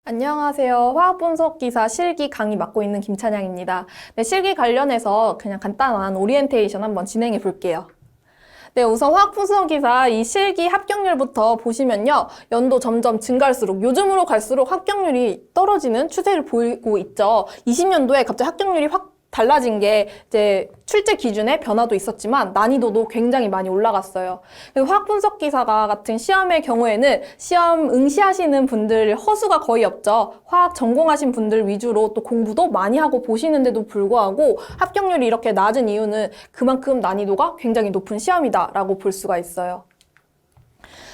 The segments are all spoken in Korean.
안녕하세요. 화학분석기사 실기 강의 맡고 있는 김찬양입니다. 네, 실기 관련해서 그냥 간단한 오리엔테이션 한번 진행해 볼게요. 네, 우선 화학분석기사 이 실기 합격률부터 보시면요. 연도 점점 증가할수록 요즘으로 갈수록 합격률이 떨어지는 추세를 보이고 있죠. 20년도에 갑자기 합격률이 확 달라진 게 이제 출제 기준에 변화도 있었지만 난이도도 굉장히 많이 올라갔어요. 화학 분석 기사가 같은 시험의 경우에는 시험 응시하시는 분들 허수가 거의 없죠. 화학 전공하신 분들 위주로 또 공부도 많이 하고 보시는데도 불구하고 합격률이 이렇게 낮은 이유는 그만큼 난이도가 굉장히 높은 시험이다라고 볼 수가 있어요.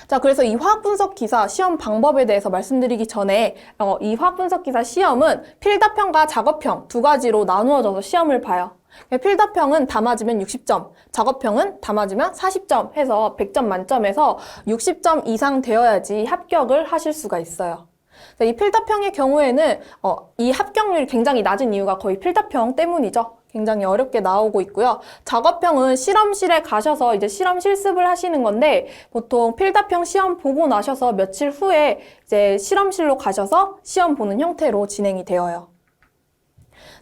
자, 그래서 이 화학분석기사 시험 방법에 대해서 말씀드리기 전에 이 화학분석기사 시험은 필답형과 작업형 두 가지로 나누어져서 시험을 봐요. 필답형은 다 맞으면 60점, 작업형은 다 맞으면 40점 해서 100점 만점에서 60점 이상 되어야지 합격을 하실 수가 있어요. 이 필답형의 경우에는 이 합격률이 굉장히 낮은 이유가 거의 필답형 때문이죠. 굉장히 어렵게 나오고 있고요. 작업형은 실험실에 가셔서 이제 실험 실습을 하시는 건데 보통 필답형 시험 보고 나셔서 며칠 후에 이제 실험실로 가셔서 시험 보는 형태로 진행이 되어요.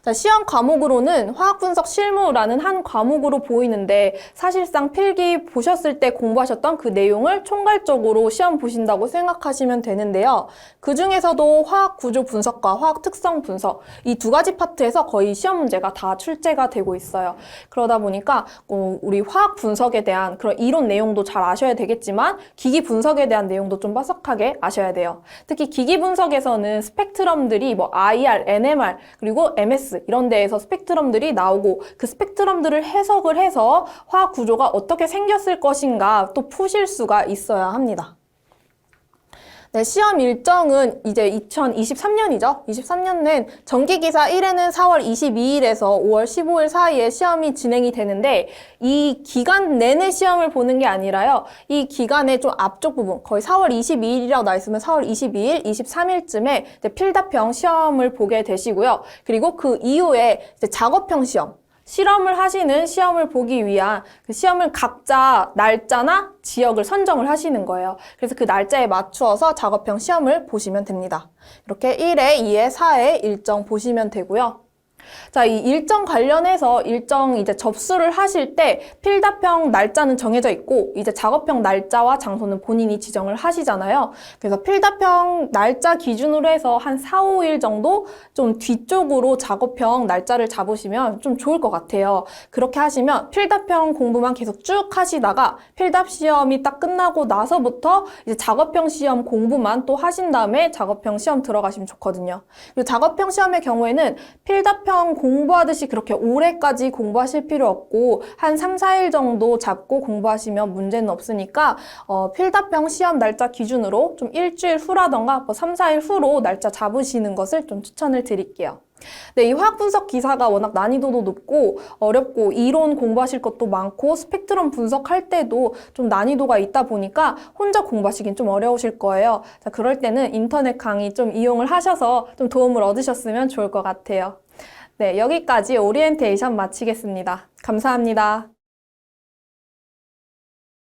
자, 시험 과목으로는 화학분석 실무라는 한 과목으로 보이는데 사실상 필기 보셨을 때 공부하셨던 그 내용을 총괄적으로 시험 보신다고 생각하시면 되는데요. 그 중에서도 화학 구조 분석과 화학 특성 분석 이 두 가지 파트에서 거의 시험 문제가 다 출제가 되고 있어요. 그러다 보니까 우리 화학 분석에 대한 그런 이론 내용도 잘 아셔야 되겠지만 기기 분석에 대한 내용도 좀 빠삭하게 아셔야 돼요. 특히 기기 분석에서는 스펙트럼들이 뭐 IR, NMR 그리고 MS 이런 데에서 스펙트럼들이 나오고 그 스펙트럼들을 해석을 해서 화학 구조가 어떻게 생겼을 것인가 또 푸실 수가 있어야 합니다. 네, 시험 일정은 이제 2023년이죠. 23년은 정기기사 1회는 4월 22일에서 5월 15일 사이에 시험이 진행이 되는데 이 기간 내내 시험을 보는 게 아니라요. 이 기간의 좀 앞쪽 부분, 거의 4월 22일이라고 나와 있으면 4월 22일, 23일쯤에 필답형 시험을 보게 되시고요. 그리고 그 이후에 이제 작업형 시험, 실험을 하시는 시험을 보기 위한 그 시험을 각자 날짜나 지역을 선정을 하시는 거예요. 그래서 그 날짜에 맞추어서 작업형 시험을 보시면 됩니다. 이렇게 1회, 2회, 4회 일정 보시면 되고요. 자, 이 일정 관련해서 일정 이제 접수를 하실 때 필답형 날짜는 정해져 있고 이제 작업형 날짜와 장소는 본인이 지정을 하시잖아요. 그래서 필답형 날짜 기준으로 해서 한 4, 5일 정도 좀 뒤쪽으로 작업형 날짜를 잡으시면 좀 좋을 것 같아요. 그렇게 하시면 필답형 공부만 계속 쭉 하시다가 필답 시험이 딱 끝나고 나서부터 이제 작업형 시험 공부만 또 하신 다음에 작업형 시험 들어가시면 좋거든요. 그리고 작업형 시험의 경우에는 필답형 공부하듯이 그렇게 오래까지 공부하실 필요 없고 한 3, 4일 정도 잡고 공부하시면 문제는 없으니까 필답형 시험 날짜 기준으로 좀 일주일 후라던가 뭐 3, 4일 후로 날짜 잡으시는 것을 좀 추천을 드릴게요. 네, 이 화학분석 기사가 워낙 난이도도 높고 어렵고 이론 공부하실 것도 많고 스펙트럼 분석할 때도 좀 난이도가 있다 보니까 혼자 공부하시긴 좀 어려우실 거예요. 자, 그럴 때는 인터넷 강의 좀 이용을 하셔서 좀 도움을 얻으셨으면 좋을 것 같아요. 네, 여기까지 오리엔테이션 마치겠습니다. 감사합니다.